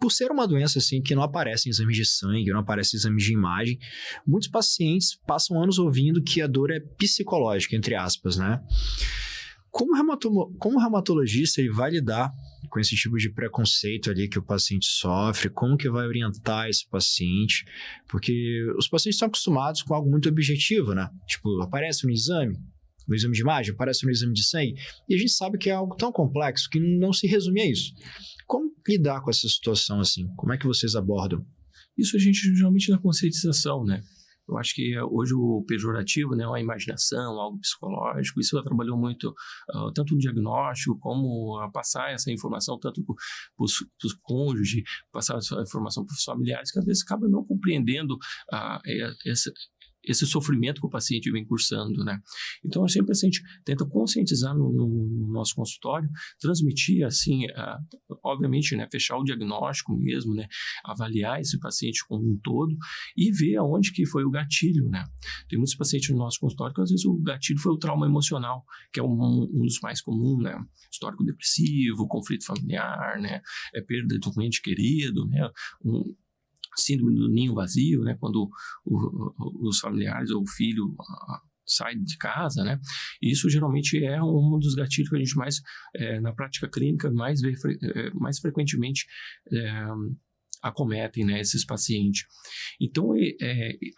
por ser uma doença assim que não aparece em exames de sangue, não aparece em exames de imagem, muitos pacientes passam anos ouvindo que a dor é psicológica, entre aspas, né? Como o reumatologista ele vai lidar com esse tipo de preconceito ali que o paciente sofre? Como que vai orientar esse paciente? Porque os pacientes estão acostumados com algo muito objetivo, né? Tipo, aparece no exame de imagem, aparece no exame de sangue, e a gente sabe que é algo tão complexo que não se resume a isso. Como lidar com essa situação assim? Como é que vocês abordam? Isso a gente geralmente na conscientização, né? Eu acho que hoje o pejorativo, né, a imaginação, algo psicológico, isso trabalhou muito, tanto no diagnóstico, como passar essa informação tanto para os cônjuges, passar essa informação para os familiares, que às vezes acaba não compreendendo esse sofrimento que o paciente vem cursando, né? Então, sempre a gente tenta conscientizar no nosso consultório, transmitir, assim, obviamente, né, fechar o diagnóstico mesmo, né, avaliar esse paciente como um todo e ver aonde que foi o gatilho, né? Tem muitos pacientes no nosso consultório que, às vezes, o gatilho foi o trauma emocional, que é um dos mais comuns, né? Histórico depressivo, conflito familiar, né? Perda de um ente querido, né? Síndrome do ninho vazio, né? Quando os familiares ou o filho sai de casa, né? Isso geralmente é um dos gatilhos que a gente mais, na prática clínica, mais vê mais frequentemente acometem, né, esses pacientes. Então,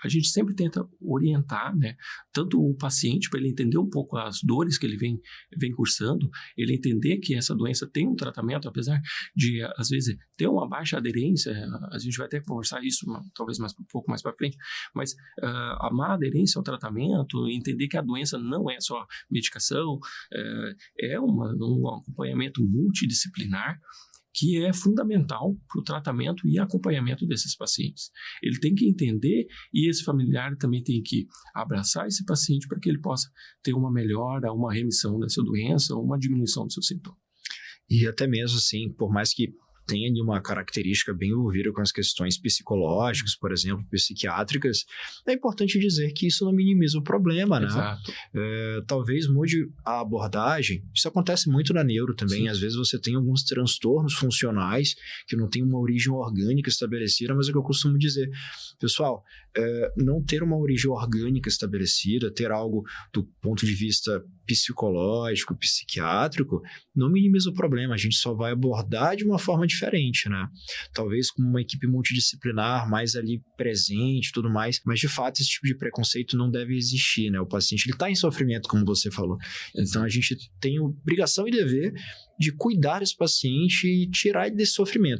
a gente sempre tenta orientar, né, tanto o paciente para ele entender um pouco as dores que ele vem cursando, ele entender que essa doença tem um tratamento, apesar de, às vezes, ter uma baixa aderência, a gente vai até conversar isso talvez um pouco mais para frente, mas a má aderência ao tratamento, entender que a doença não é só medicação, é um acompanhamento multidisciplinar, que é fundamental para o tratamento e acompanhamento desses pacientes. Ele tem que entender e esse familiar também tem que abraçar esse paciente para que ele possa ter uma melhora, uma remissão dessa doença, uma diminuição do seu sintoma. E até mesmo assim, por mais que tenha ali uma característica bem envolvida com as questões psicológicas, por exemplo, psiquiátricas, é importante dizer que isso não minimiza o problema, né? Exato. Talvez mude a abordagem. Isso acontece muito na neuro também. Sim. Às vezes você tem alguns transtornos funcionais que não tem uma origem orgânica estabelecida, mas é o que eu costumo dizer. Pessoal, não ter uma origem orgânica estabelecida, ter algo do ponto de vista psicológico, psiquiátrico, não minimiza o problema. A gente só vai abordar de uma forma diferente, né? Talvez com uma equipe multidisciplinar mais ali presente e tudo mais, mas de fato esse tipo de preconceito não deve existir, né? O paciente, ele está em sofrimento, como você falou. Então a gente tem obrigação e dever de cuidar desse paciente e tirar ele desse sofrimento.